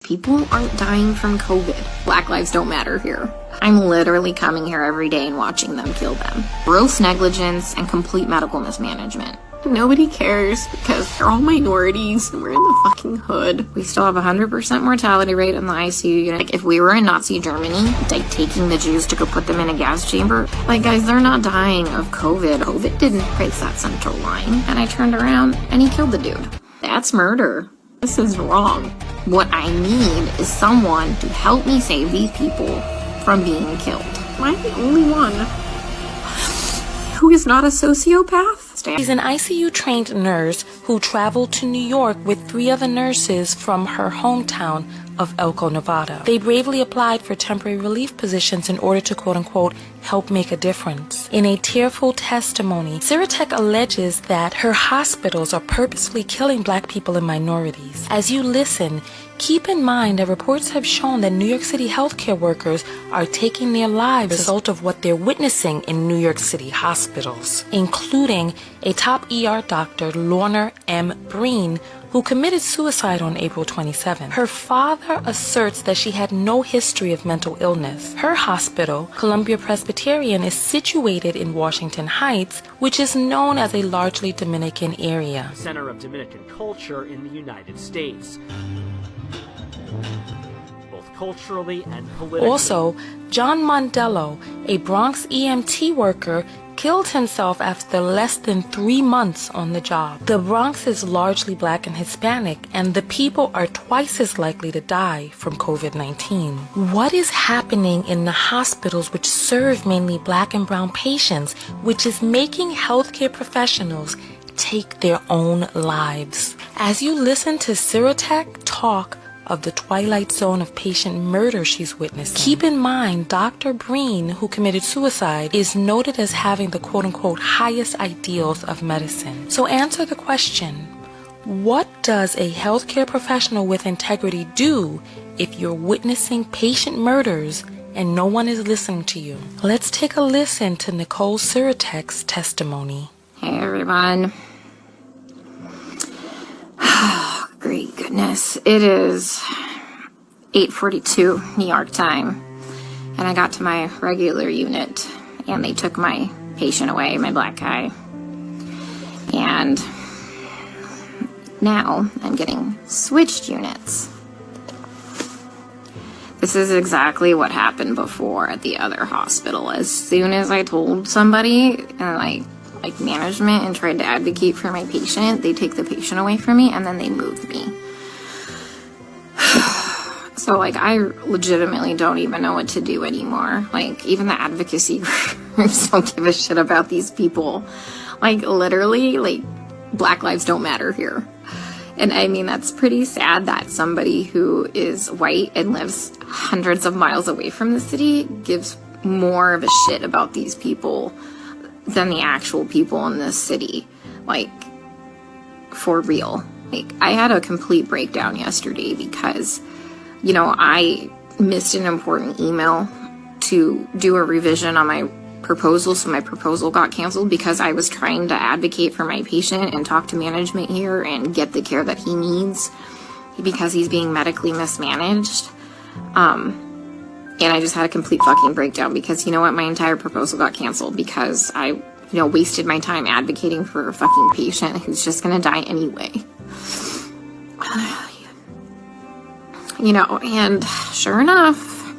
People aren't dying from COVID. Black lives don't matter here. I'm literally coming here every day and watching them kill them. Gross negligence and complete medical mismanagement. Nobody cares because they're all minorities and we're in the fucking hood. We still have 100% mortality rate in the ICU unit. Like, if we were in Nazi Germany, like taking the Jews to go put them in a gas chamber, like, guys, they're not dying of COVID. COVID didn't cross that central line. And I turned around and he killed the dude. That's murder. This is wrong. What I need is someone to help me save these people from being killed. Am I the only one who is not a sociopath? She's an ICU-trained nurse who traveled to New York with 3 other nurses from her hometown of Elko, Nevada. They bravely applied for temporary relief positions in order to, quote-unquote, help make a difference. In a tearful testimony, Siratek alleges that her hospitals are purposefully killing Black people and minorities. As you listen, keep in mind that reports have shown that New York City healthcare workers are taking their lives as a result of what they're witnessing in New York City hospitals, including a top ER doctor, Lorna M. Breen, who committed suicide on April 27. Her father asserts that she had no history of mental illness. Her hospital, Columbia Presbyterian, is situated in Washington Heights, which is known as a largely Dominican area. Center of Dominican culture in the United States, both culturally and politically. Also, John Mondello, a Bronx EMT worker, killed himself after less than 3 months on the job. The Bronx is largely Black and Hispanic, and the people are twice as likely to die from COVID-19. What is happening in the hospitals which serve mainly Black and brown patients, which is making healthcare professionals take their own lives? As you listen to Siratek talk of the twilight zone of patient murder she's witnessing, keep in mind Dr. Breen, who committed suicide, is noted as having the quote-unquote highest ideals of medicine. So answer the question, what does a healthcare professional with integrity do if you're witnessing patient murders and no one is listening to you? Let's take a listen to Nicole Siratek's testimony. Hey everyone. Great goodness. It is 8:42 New York time, and I got to my regular unit, and they took my patient away, my Black guy. And now I'm getting switched units. This is exactly what happened before at the other hospital. As soon as I told somebody, and like management, and tried to advocate for my patient, they take the patient away from me and then they move me. So like, I legitimately don't even know what to do anymore. Like, even the advocacy groups don't give a shit about these people. Like, literally, like, Black lives don't matter here. And I mean, that's pretty sad that somebody who is white and lives hundreds of miles away from the city gives more of a shit about these people than the actual people in this city. Like, for real. Like, I had a complete breakdown yesterday because, you know, I missed an important email to do a revision on my proposal, so my proposal got canceled because I was trying to advocate for my patient and talk to management here and get the care that he needs because he's being medically mismanaged. And I just had a complete fucking breakdown because, you know what, my entire proposal got canceled because I, you know, wasted my time advocating for a fucking patient who's just gonna die anyway. You know, and sure enough,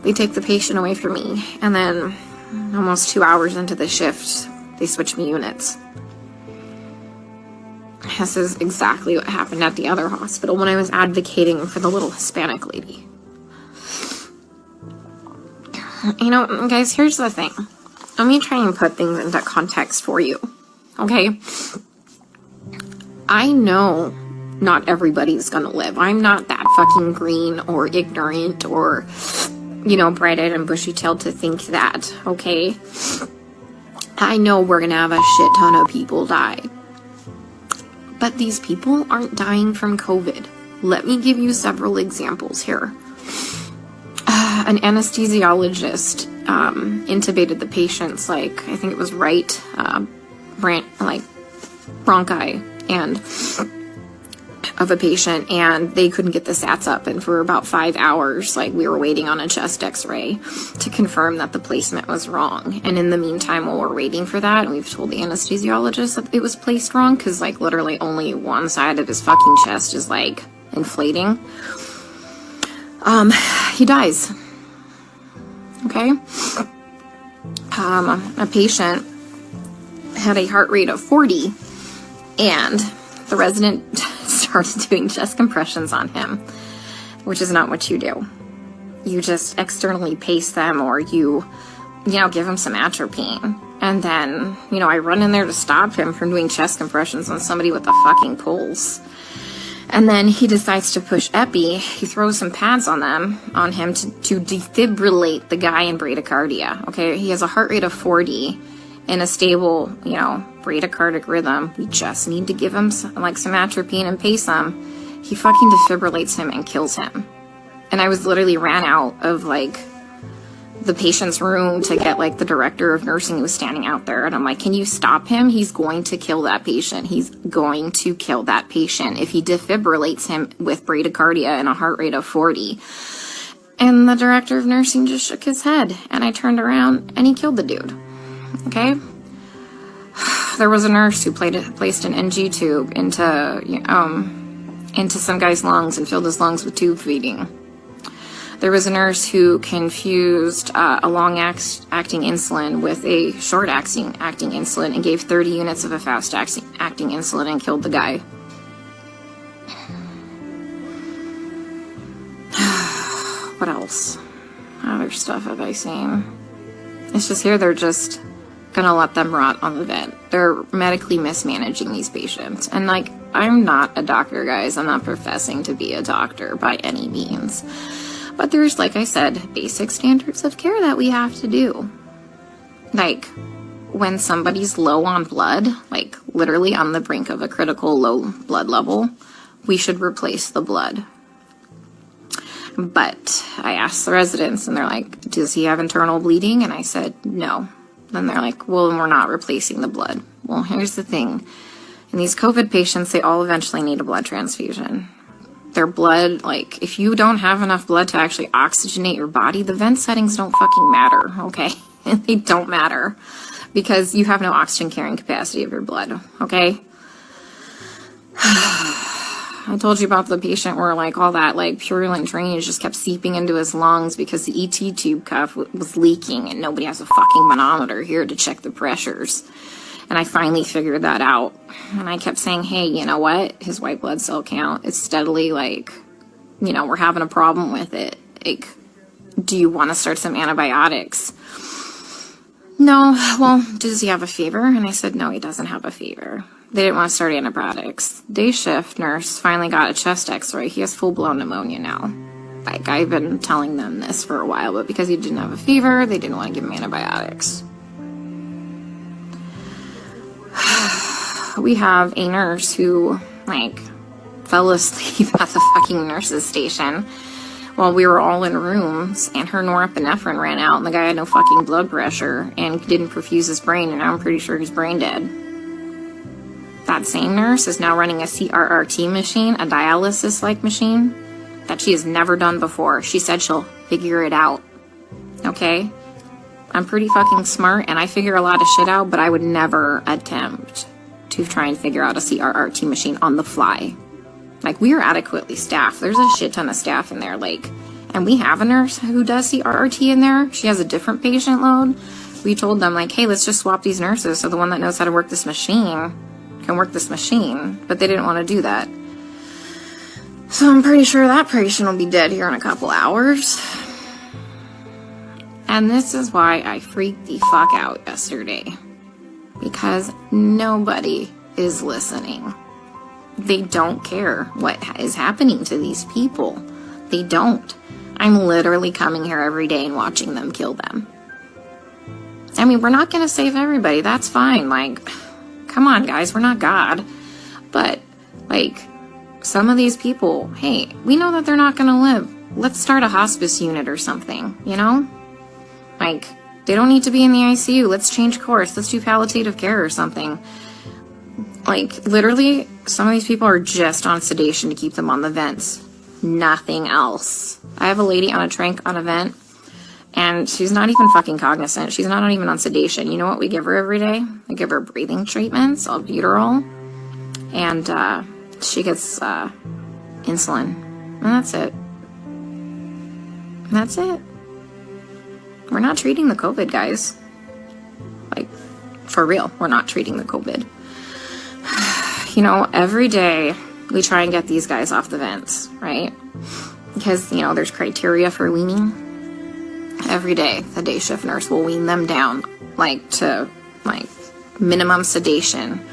they take the patient away from me, and then almost 2 hours into the shift, they switch me units. This is exactly what happened at the other hospital when I was advocating for the little Hispanic lady. You know, guys, here's the thing. Let me try and put things into context for you, okay? I know not everybody's gonna live. I'm not that fucking green or ignorant or, you know, bright-eyed and bushy-tailed to think that, okay? I know we're gonna have a shit ton of people die. But these people aren't dying from COVID. Let me give you several examples here. An anesthesiologist intubated the patient's, like, I think it was right bronchi, and of a patient, and they couldn't get the SATs up. And for about 5 hours, like, we were waiting on a chest x-ray to confirm that the placement was wrong. And in the meantime, while we're waiting for that, and we've told the anesthesiologist that it was placed wrong, because, like, literally only one side of his fucking chest is, like, inflating. He dies. Okay? A patient had a heart rate of 40, and the resident started doing chest compressions on him, which is not what you do. You just externally pace them, or you give him some atropine. And then, I run in there to stop him from doing chest compressions on somebody with a fucking pulse. And then he decides to push epi. He throws some pads on him to defibrillate the guy in bradycardia. Okay, he has a heart rate of 40 in a stable, bradycardic rhythm. We just need to give him some atropine and pace him. He fucking defibrillates him and kills him. And I was literally ran out of the patient's room to get the director of nursing who was standing out there. And I'm like, can you stop him? He's going to kill that patient. He's going to kill that patient if he defibrillates him with bradycardia and a heart rate of 40. And the director of nursing just shook his head. And I turned around and he killed the dude. Okay? There was a nurse who placed an NG tube into some guy's lungs and filled his lungs with tube feeding. There was a nurse who confused a long-acting insulin with a short-acting insulin and gave 30 units of a fast-acting insulin and killed the guy. What else? Other stuff have I seen? It's just here they're just gonna let them rot on the vent. They're medically mismanaging these patients. And I'm not a doctor, guys. I'm not professing to be a doctor by any means. But there's, like I said, basic standards of care that we have to do. When somebody's low on blood, literally on the brink of a critical low blood level, we should replace the blood. But I asked the residents, and they're like, does he have internal bleeding? And I said, no. Then they're like, well, we're not replacing the blood. Well, here's the thing. In these COVID patients, they all eventually need a blood transfusion. Their blood, if you don't have enough blood to actually oxygenate your body, the vent settings don't fucking matter, okay? They don't matter because you have no oxygen carrying capacity of your blood, okay? I told you about the patient where all that purulent drainage just kept seeping into his lungs because the ET tube cuff was leaking and nobody has a fucking manometer here to check the pressures. And I finally figured that out. And I kept saying, hey, you know what? His white blood cell count is steadily we're having a problem with it. Do you want to start some antibiotics? No. Well, does he have a fever? And I said, no, he doesn't have a fever. They didn't want to start antibiotics. Day shift nurse finally got a chest x-ray. He has full-blown pneumonia now. I've been telling them this for a while, but because he didn't have a fever, they didn't want to give him antibiotics. We have a nurse who, fell asleep at the fucking nurse's station while we were all in rooms, and her norepinephrine ran out, and the guy had no fucking blood pressure and didn't perfuse his brain, and I'm pretty sure he's brain dead. That same nurse is now running a CRRT machine, a dialysis-like machine, that she has never done before. She said she'll figure it out. Okay? I'm pretty fucking smart, and I figure a lot of shit out, but I would never attempt to try and figure out a CRRT machine on the fly. We are adequately staffed. There's a shit ton of staff in there, and we have a nurse who does CRRT in there. She has a different patient load. We told them, hey, let's just swap these nurses so the one that knows how to work this machine can work this machine, but they didn't want to do that. So I'm pretty sure that patient will be dead here in a couple hours. And this is why I freaked the fuck out yesterday. Because nobody is listening. They don't care what is happening to these people. They don't. I'm literally coming here every day and watching them kill them. I mean, we're not going to save everybody. That's fine. Come on, guys. We're not God. But, some of these people, hey, we know that they're not going to live. Let's start a hospice unit or something, They don't need to be in the ICU. Let's change course. Let's do palliative care or something. Like, literally, some of these people are just on sedation to keep them on the vents. Nothing else. I have a lady on a tranq on a vent, and she's not even fucking cognizant. She's not even on sedation. You know what we give her every day? We give her breathing treatments, albuterol, and she gets insulin. And that's it. That's it. We're not treating the COVID, guys. Like, for real, we're not treating the COVID. You know, every day we try and get these guys off the vents, right? Because, you know, there's criteria for weaning. Every day, the day shift nurse will wean them down, like, to, like, minimum sedation.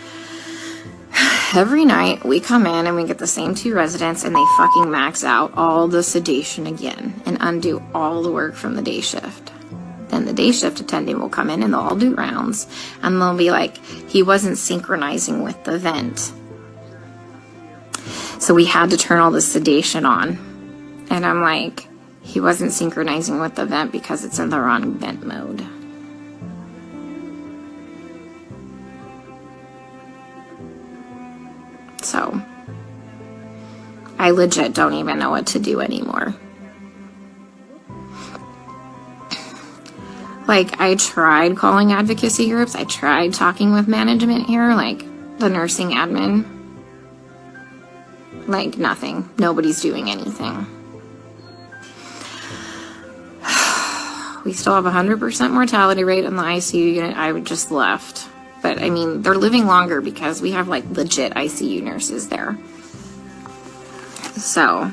Every night, we come in and we get the same 2 residents, and they fucking max out all the sedation again and undo all the work from the day shift. Then the day shift attendant will come in and they'll all do rounds, and they'll be like, he wasn't synchronizing with the vent. So we had to turn all the sedation on. And I'm like, he wasn't synchronizing with the vent because it's in the wrong vent mode. So, I legit don't even know what to do anymore. Like, I tried calling advocacy groups. I tried talking with management here, like the nursing admin. Like, nothing. Nobody's doing anything. We still have 100% mortality rate in the ICU unit. I just left. But, I mean, they're living longer because we have, like, legit ICU nurses there. So,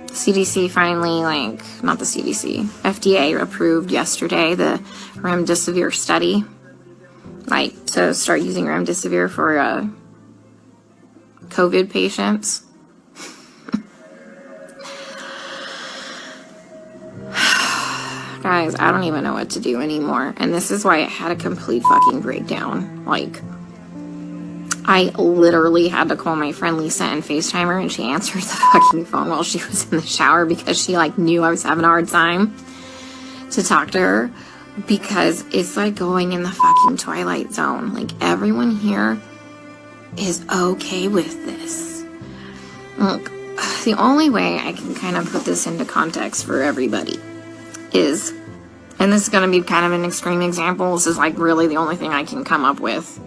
CDC finally, like, not the CDC, FDA approved yesterday the remdesivir study. Like, to start using remdesivir for COVID patients. Guys, I don't even know what to do anymore. And this is why it had a complete fucking breakdown. Like, I literally had to call my friend Lisa and FaceTime her, and she answered the fucking phone while she was in the shower because she, like, knew I was having a hard time to talk to her. Because it's like going in the fucking Twilight Zone. Like, everyone here is okay with this. Look, the only way I can kind of put this into context for everybody is, and this is going to be kind of an extreme example, this is like really the only thing I can come up with,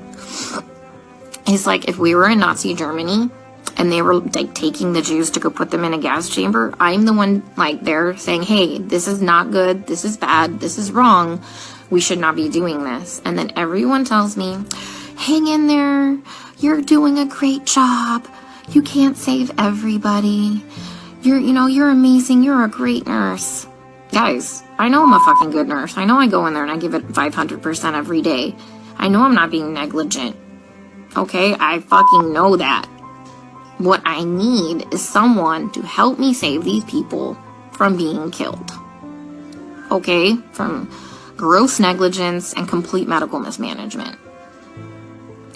is like if we were in Nazi Germany and they were like taking the Jews to go put them in a gas chamber, I'm the one like there saying, hey, this is not good, this is bad, this is wrong, we should not be doing this. And then everyone tells me, hang in there, you're doing a great job, you can't save everybody, you're amazing, you're a great nurse. Guys, I know I'm a fucking good nurse. I know I go in there and I give it 500% every day. I know I'm not being negligent. Okay? I fucking know that. What I need is someone to help me save these people from being killed. Okay? From gross negligence and complete medical mismanagement.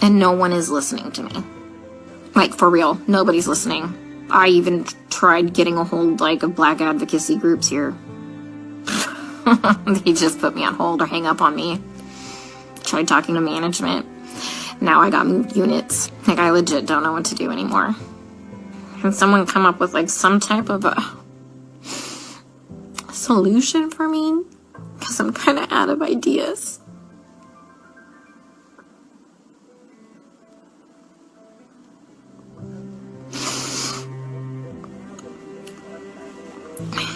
And no one is listening to me. Like, for real. Nobody's listening. I even tried getting a hold, like, of black advocacy groups here. They just put me on hold or hang up on me. Tried talking to management. Now I got moved units. Like, I legit don't know what to do anymore. Can someone come up with, like, some type of a solution for me? Because I'm kind of out of ideas.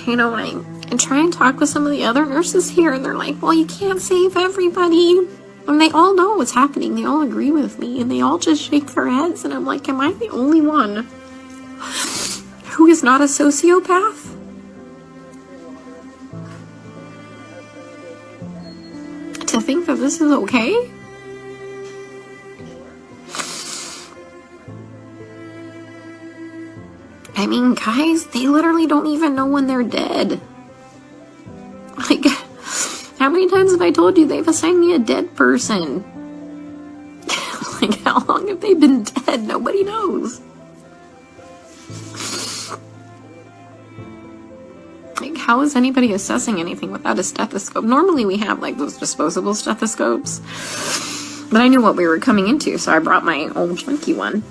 You know, I try and talk with some of the other nurses here, and they're like, well, you can't save everybody. And they all know what's happening. They all agree with me, and they all just shake their heads. And I'm like, am I the only one who is not a sociopath? To think that this is okay? I mean, guys, they literally don't even know when they're dead. Like, how many times have I told you they've assigned me a dead person? Like, how long have they been dead? Nobody knows. Like, how is anybody assessing anything without a stethoscope? Normally we have, like, those disposable stethoscopes. But I knew what we were coming into, so I brought my old chunky one.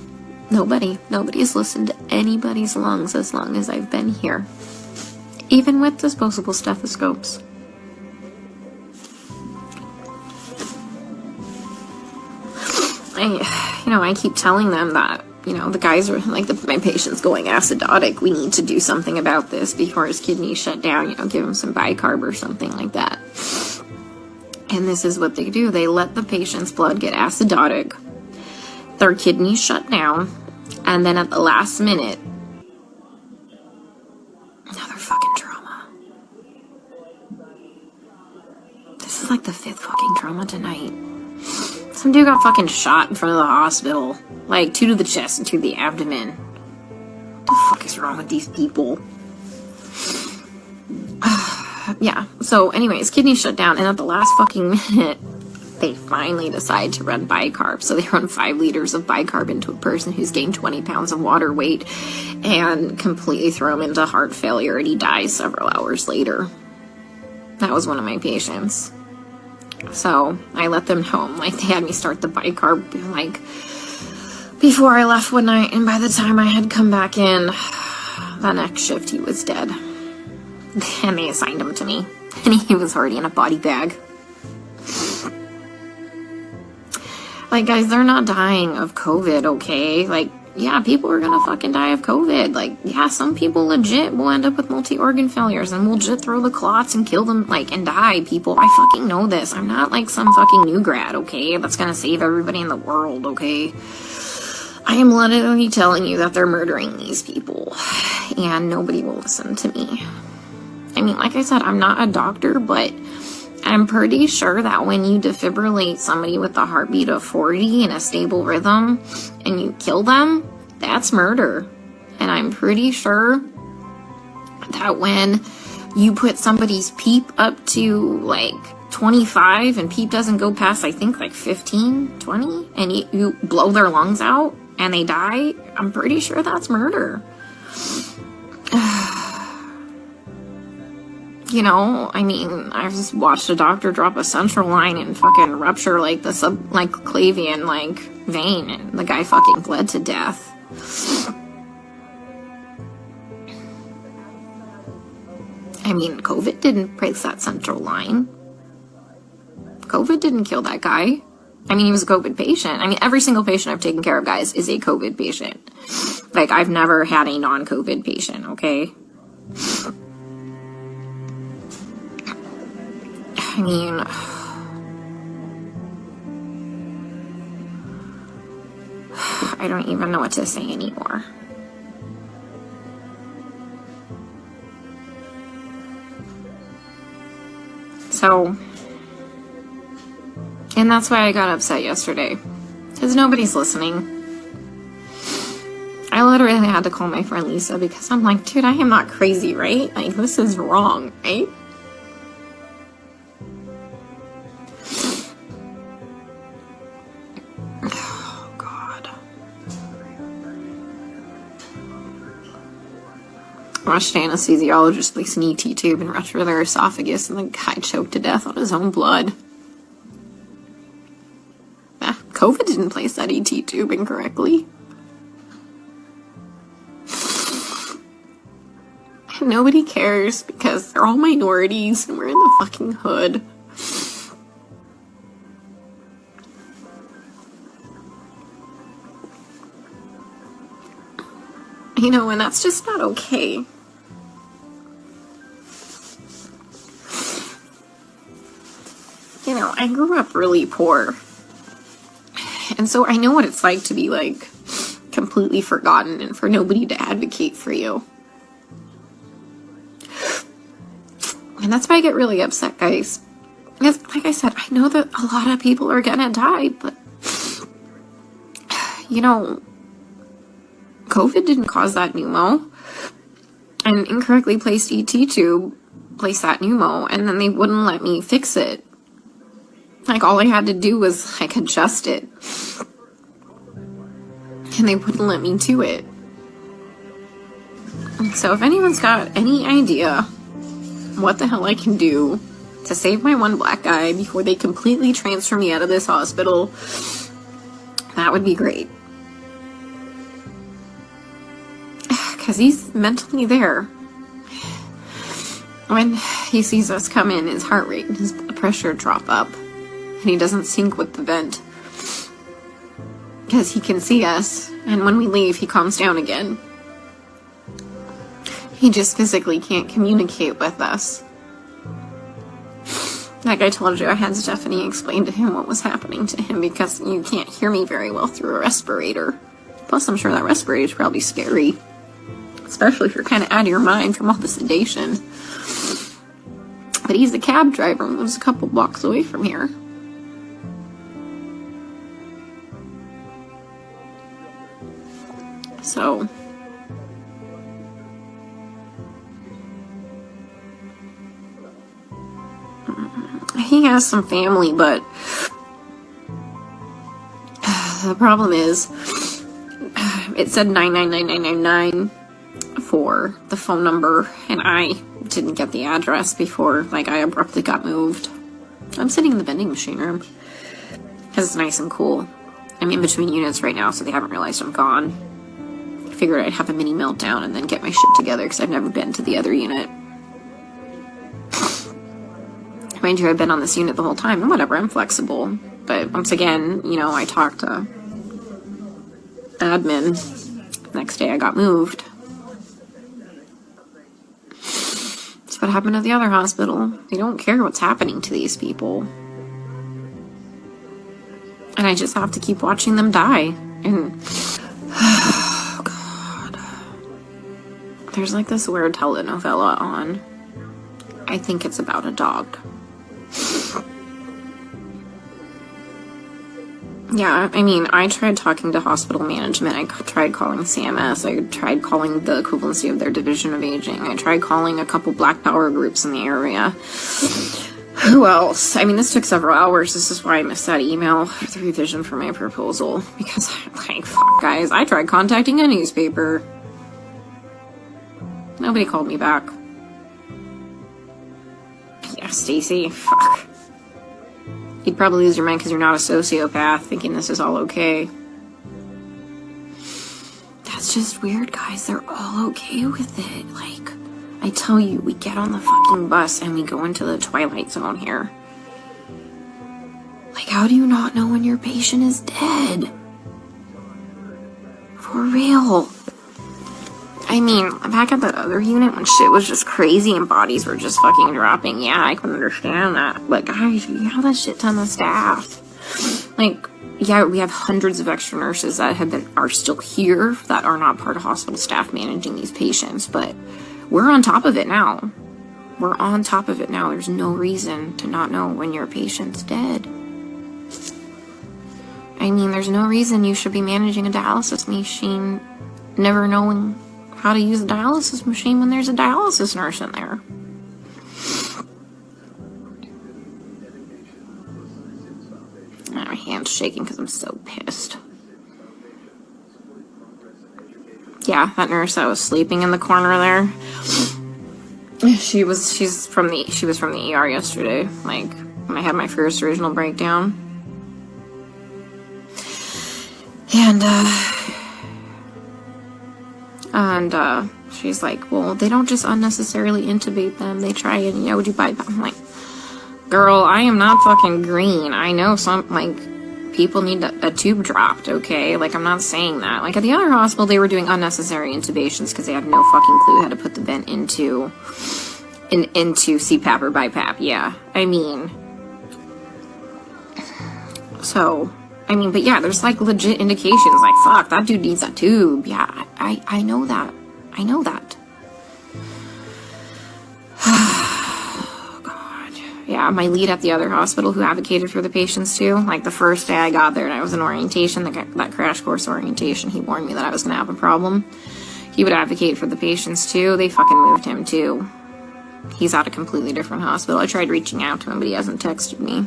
Nobody's listened to anybody's lungs as long as I've been here. Even with disposable stethoscopes. I keep telling them that, the guys are like, my patient's going acidotic. We need to do something about this before his kidneys shut down, give him some bicarb or something like that. And this is what they do. They let the patient's blood get acidotic. Their kidneys shut down. And then at the last minute, another fucking trauma. This is like the 5th fucking trauma tonight. Some dude got fucking shot in front of the hospital. Like, 2 to the chest and 2 to the abdomen. What the fuck is wrong with these people? Yeah, so anyways, kidneys shut down, and at the last fucking minute, they finally decide to run bicarb. So they run 5 liters of bicarb into a person who's gained 20 pounds of water weight and completely throw him into heart failure, and he dies several hours later. That was one of my patients. So I let them know, they had me start the bicarb, before I left one night, and by the time I had come back in, the next shift, he was dead. And they assigned him to me, and he was already in a body bag. Guys, they're not dying of COVID, okay? Yeah, people are gonna fucking die of COVID. Yeah, some people legit will end up with multi-organ failures and will legit throw the clots and kill them, and die, people. I fucking know this. I'm not some fucking new grad, okay? That's gonna save everybody in the world, okay? I am literally telling you that they're murdering these people, and nobody will listen to me. Like I said, I'm not a doctor, but I'm pretty sure that when you defibrillate somebody with a heartbeat of 40 in a stable rhythm and you kill them, that's murder. And I'm pretty sure that when you put somebody's PEEP up to 25 and PEEP doesn't go past, I think 15, 20, and you blow their lungs out and they die, I'm pretty sure that's murder. I just watched a doctor drop a central line and fucking rupture the subclavian vein, and the guy fucking bled to death. COVID didn't break that central line. COVID didn't kill that guy. He was a COVID patient. Every single patient I've taken care of, guys, is a COVID patient. I've never had a non-COVID patient, okay? I don't even know what to say anymore. So, and that's why I got upset yesterday, because nobody's listening. I literally had to call my friend Lisa, because I'm like, dude, I am not crazy, right? This is wrong, right? Rushed anesthesiologist placed an ET tube and ruptured their esophagus, and the guy choked to death on his own blood. COVID didn't place that ET tube incorrectly. And nobody cares because they're all minorities and we're in the fucking hood. And that's just not okay. I grew up really poor. And so I know what it's like to be completely forgotten and for nobody to advocate for you. And that's why I get really upset, guys. Because, like I said, I know that a lot of people are gonna die, but COVID didn't cause that pneumo. An incorrectly placed ET tube placed that pneumo, and then they wouldn't let me fix it. All I had to do was, adjust it. And they wouldn't let me do it. So if anyone's got any idea what the hell I can do to save my one black guy before they completely transfer me out of this hospital. That would be great. Because he's mentally there. When he sees us come in, his heart rate and his blood pressure drop up. And he doesn't sync with the vent. Because he can see us. And when we leave, he calms down again. He just physically can't communicate with us. Like I told you, I had Stephanie explain to him what was happening to him because you can't hear me very well through a respirator. Plus, I'm sure that respirator is probably scary. Especially if you're kind of out of your mind from all the sedation. But he's the cab driver and lives a couple blocks away from here. So... he has some family, but the problem is it said 999999 for the phone number, and I didn't get the address before, like, I abruptly got moved. I'm sitting in the vending machine room because it's nice and cool. I'm in between units right now, so they haven't realized I'm gone. I figured I'd have a mini meltdown and then get my shit together because I've never been to the other unit. Mind you, I've been on this unit the whole time, and whatever, I'm flexible. But once again, you know, I talked to admin. Next day I got moved. That's what happened at the other hospital. They don't care what's happening to these people. And I just have to keep watching them die. And, oh God. There's like this weird telenovela on. I think it's about a dog. Yeah, I mean, I tried talking to hospital management. I tried calling CMS. I tried calling the equivalency of their division of aging. I tried calling a couple Black Power groups in the area. Who else? I mean, this took several hours. This is why I missed that email for the revision for my proposal. Because, like, fuck, guys, I tried contacting a newspaper. Nobody called me back. Yeah, Stacy, fuck. You'd probably lose your mind because you're not a sociopath, thinking this is all okay. That's just weird, guys. They're all okay with it. Like, I tell you, we get on the fucking bus and we go into the Twilight Zone here. Like, how do you not know when your patient is dead? For real. I mean, back at that other unit when shit was just crazy and bodies were just fucking dropping, yeah, I can understand that. But guys, you have that shit ton of staff. Like, yeah, we have hundreds of extra nurses that are still here that are not part of hospital staff managing these patients, but we're on top of it now. We're on top of it now. There's no reason to not know when your patient's dead. I mean, there's no reason you should be managing a dialysis machine never knowing how to use a dialysis machine when there's a dialysis nurse in there. My hand's shaking because I'm so pissed. Yeah, that nurse that was sleeping in the corner there. She was from the ER yesterday. Like, when I had my first original breakdown. And she's like, well, they don't just unnecessarily intubate them. They try and, do bypass. I'm like, girl, I am not fucking green. I know some, like, people need a tube dropped, okay? Like, I'm not saying that. Like, at the other hospital, they were doing unnecessary intubations because they had no fucking clue how to put the vent into CPAP or BiPAP. Yeah, I mean, so... I mean, but yeah, there's like legit indications like, fuck, that dude needs that tube. Yeah, I know that. I know that. Oh, God. Yeah, my lead at the other hospital who advocated for the patients too, like the first day I got there and I was in orientation, that crash course orientation, he warned me that I was going to have a problem. He would advocate for the patients too. They fucking moved him too. He's at a completely different hospital. I tried reaching out to him, but he hasn't texted me.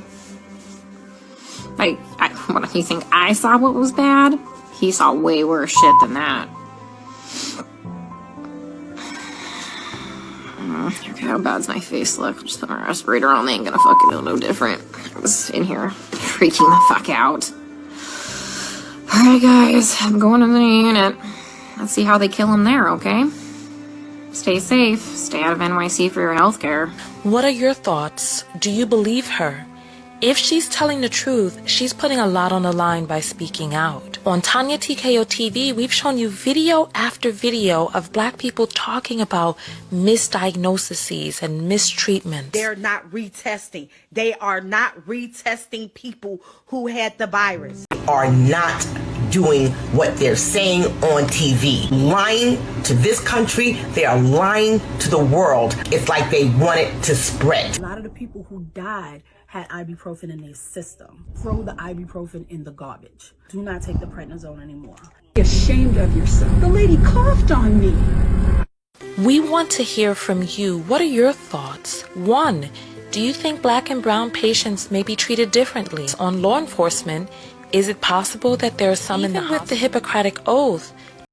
Like, what if you think I saw what was bad? He saw way worse shit than that. Okay, how bad's my face look? Just put my respirator on. They ain't gonna fucking know no different. I was in here freaking the fuck out. Alright, guys, I'm going to the unit. Let's see how they kill him there, okay? Stay safe. Stay out of NYC for your healthcare. What are your thoughts? Do you believe her? If she's telling the truth, she's putting a lot on the line by speaking out. On Tanya TKO TV, we've shown you video after video of black people talking about misdiagnoses and mistreatments. They're not retesting. They are not retesting people who had the virus. Are not doing what they're saying on TV. Lying to this country, they are lying to the world. It's like they want it to spread. A lot of the people who died had ibuprofen in their system. Throw the ibuprofen in the garbage. Do not take the prednisone anymore. Be ashamed of yourself. The lady coughed on me. We want to hear from you. What are your thoughts? 1. Do you think black and brown patients may be treated differently? On law enforcement, is it possible that there are some in the hospital? With the Hippocratic Oath,